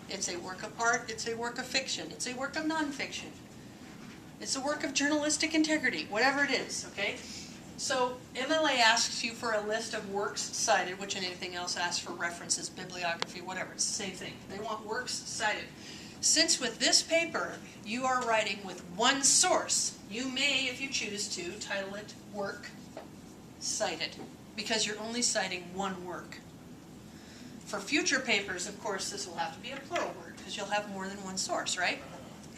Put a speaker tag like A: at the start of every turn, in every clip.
A: It's a work of art, it's a work of fiction, it's a work of nonfiction. It's a work of journalistic integrity, whatever it is, okay? So MLA asks you for a list of works cited, which anything else asks for references, bibliography, whatever, it's the same thing. They want works cited. Since with this paper, you are writing with one source, you may, if you choose to, title it Work Cited, because you're only citing one work. For future papers, of course, this will have to be a plural word, because you'll have more than one source, right?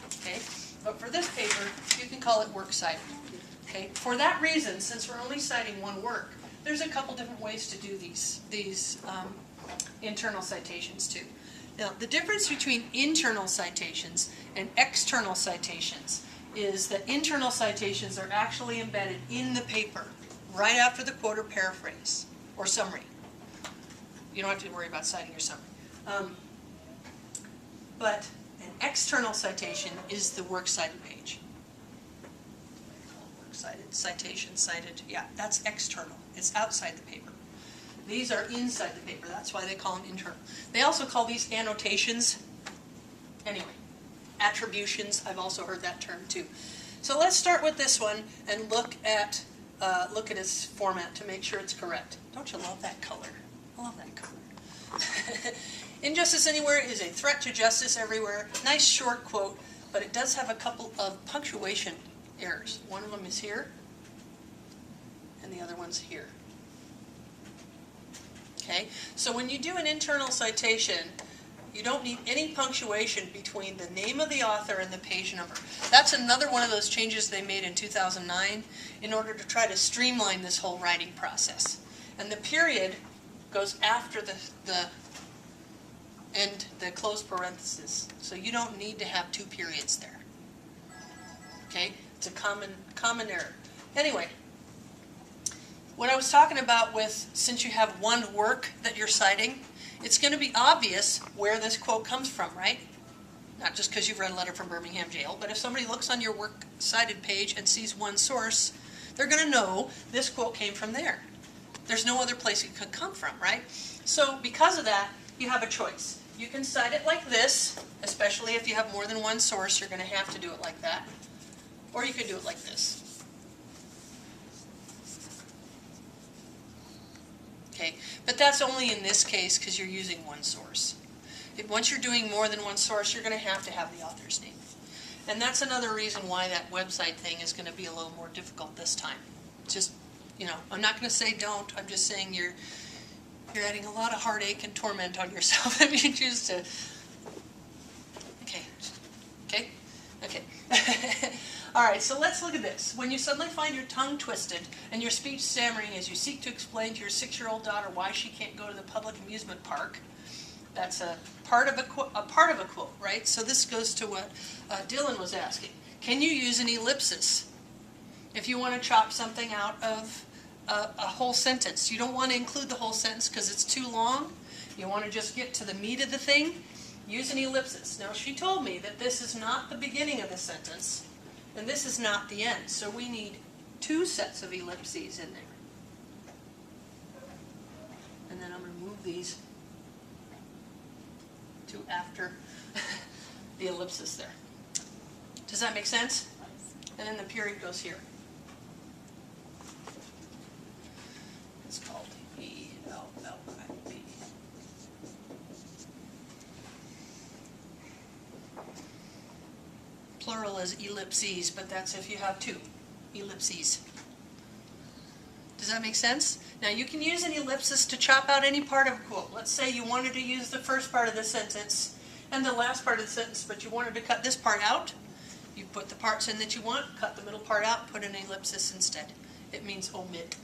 A: Okay. But for this paper, you can call it works cited. Okay. For that reason, since we're only citing one work, there's a couple different ways to do these internal citations too. Now, the difference between internal citations and external citations is that internal citations are actually embedded in the paper, right after the quote or paraphrase, or summary. You don't have to worry about citing your summary. But an external citation is the works cited page. Works cited, citation, cited, yeah, that's external. It's outside the paper. These are inside the paper. That's why they call them internal. They also call these annotations. Anyway, attributions. I've also heard that term too. So let's start with this one and look at its format to make sure it's correct. Don't you love that color? I love that color. Injustice anywhere is a threat to justice everywhere. Nice short quote, but it does have a couple of punctuation errors. One of them is here, and the other one's here. Okay, so when you do an internal citation, you don't need any punctuation between the name of the author and the page number. That's another one of those changes they made in 2009 in order to try to streamline this whole writing process. And the period goes after the closed parenthesis. So you don't need to have two periods there. Okay, it's a common error. Anyway, what I was talking about with, since you have one work that you're citing, it's going to be obvious where this quote comes from, right? Not just because you've read a letter from Birmingham jail, but if somebody looks on your work cited page and sees one source, they're going to know this quote came from there. There's no other place it could come from, right? So because of that, you have a choice. You can cite it like this, especially if you have more than one source, you're going to have to do it like that. Or you could do it like this. Okay, but that's only in this case because you're using one source. Once you're doing more than one source, you're going to have the author's name. And that's another reason why that website thing is going to be a little more difficult this time. Just, you know, I'm not going to say don't, I'm just saying you're adding a lot of heartache and torment on yourself if you choose to. Okay. All right, so let's look at this. When you suddenly find your tongue twisted and your speech stammering as you seek to explain to your 6-year-old daughter why she can't go to the public amusement park, that's a part of a quote, right? So this goes to what Dylan was asking. Can you use an ellipsis if you want to chop something out of a whole sentence? You don't want to include the whole sentence because it's too long. You want to just get to the meat of the thing. Use an ellipsis. Now, she told me that this is not the beginning of the sentence, and this is not the end. So we need two sets of ellipses in there. And then I'm going to move these to after the ellipsis there. Does that make sense? And then the period goes here. It's called ELLIP. Plural is ellipses, but that's if you have two ellipses. Does that make sense? Now you can use an ellipsis to chop out any part of a quote. Let's say you wanted to use the first part of the sentence and the last part of the sentence, but you wanted to cut this part out. You put the parts in that you want, cut the middle part out, put an ellipsis instead. It means omit.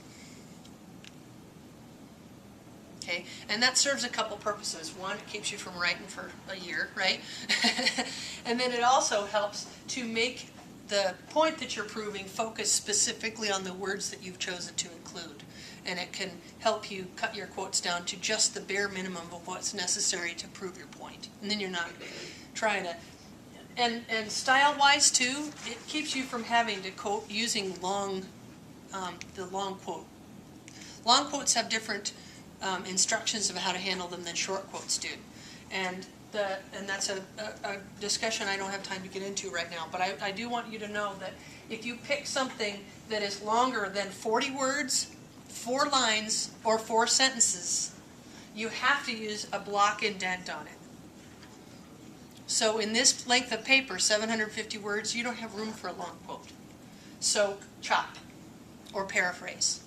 A: Okay, and that serves a couple purposes. One, it keeps you from writing for a year, right? And then it also helps to make the point that you're proving focus specifically on the words that you've chosen to include. And it can help you cut your quotes down to just the bare minimum of what's necessary to prove your point. And then you're not trying to... And style-wise, too, it keeps you from having to quote using the long quote. Long quotes have different instructions of how to handle them than short quotes do. And and that's a discussion I don't have time to get into right now, but I do want you to know that if you pick something that is longer than 40 words, 4 lines, or 4 sentences, you have to use a block indent on it. So in this length of paper, 750 words, you don't have room for a long quote. So chop or paraphrase.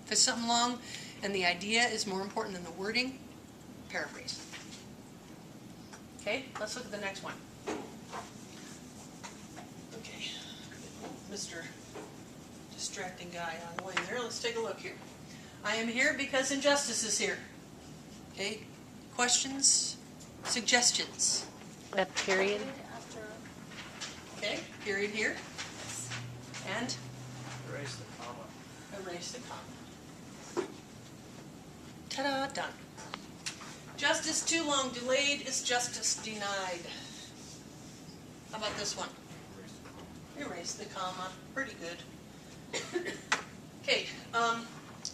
A: If it's something long and the idea is more important than the wording, paraphrase. Okay, let's look at the next one. Okay, Mr. Distracting guy on the way there. Let's take a look here. I am here because injustice is here. Okay, questions, suggestions?
B: A period.
A: Okay, period here. And
C: Erase the comma.
A: erase the comma. Ta-da, done. Justice too long delayed is justice denied. How about this one? Erase the comma. Pretty good. Okay,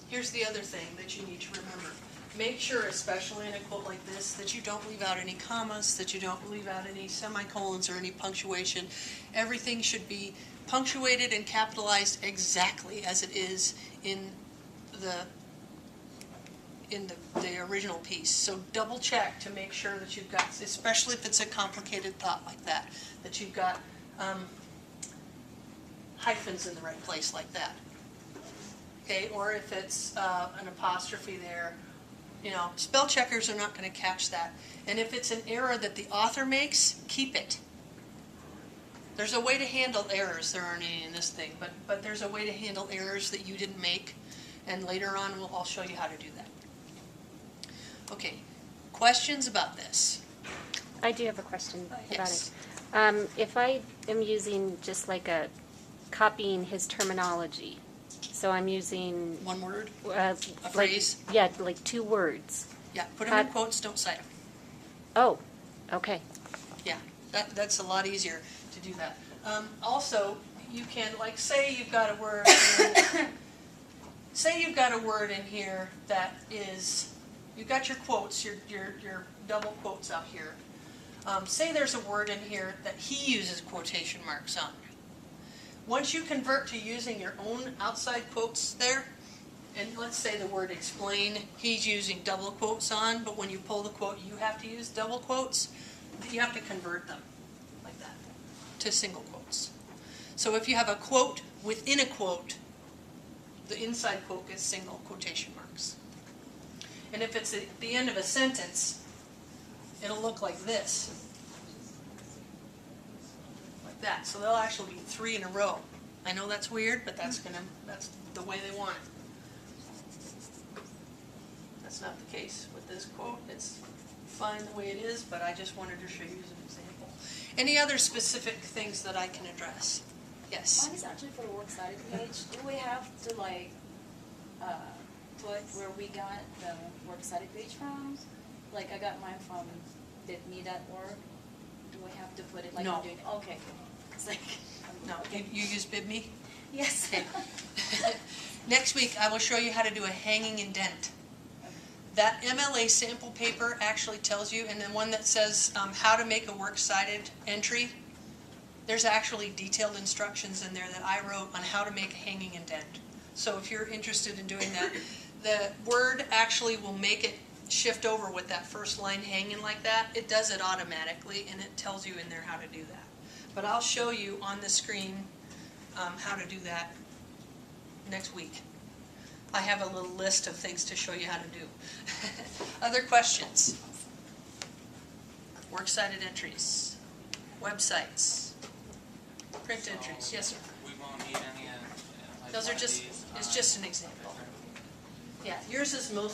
A: here's the other thing that you need to remember. Make sure, especially in a quote like this, that you don't leave out any commas, that you don't leave out any semicolons or any punctuation. Everything should be punctuated and capitalized exactly as it is in the original piece. So double check to make sure that you've got, especially if it's a complicated thought like that, that you've got hyphens in the right place like that. Okay, or if it's an apostrophe there, you know, spell checkers are not going to catch that. And if it's an error that the author makes, keep it. There's a way to handle errors. There aren't any in this thing, but there's a way to handle errors that you didn't make, and later on I'll show you how to do that. Okay, questions about this?
B: I do have a question about
A: Yes.
B: it. If I am using just like copying his terminology, so I'm using
A: One word?
B: like,
A: phrase?
B: yeah, like 2 words.
A: Yeah, put them in quotes, don't cite them.
B: Oh, okay.
A: Yeah, that's a lot easier to do that. Also, you can, like, say you've got a word say you've got a word in here that is, you've got your quotes, your double quotes out here. Say there's a word in here that he uses quotation marks on. Once you convert to using your own outside quotes there, and let's say the word explain, he's using double quotes on, but when you pull the quote, you have to use double quotes, you have to convert them like that to single quotes. So if you have a quote within a quote, the inside quote gets single quotation marks. And if it's at the end of a sentence, it'll look like this. Like that. So there'll actually be 3 in a row. I know that's weird, but that's the way they want it. That's not the case with this quote. It's fine the way it is, but I just wanted to show you as an example. Any other specific things that I can address? Yes?
D: Mine is actually for the works cited page. Do we have to like put where we got the works cited page from? Like I got mine from bibme.org. Do we have to put it like
A: No.
D: I'm doing? Okay, it's like
A: No, you use BibMe?
D: yes.
A: Okay. Next week, I will show you how to do a hanging indent. That MLA sample paper actually tells you, and the one that says how to make a works cited entry, there's actually detailed instructions in there that I wrote on how to make a hanging indent. So if you're interested in doing that, the Word actually will make it shift over with that first line hanging like that. It does it automatically, and it tells you in there how to do that. But I'll show you on the screen how to do that next week. I have a little list of things to show you how to do. Other questions? Works cited entries, websites, print entries. Yes, sir.
C: We won't need any like
A: Those are
C: one of
A: just,
C: these,
A: it's just an example. Yeah, yours is most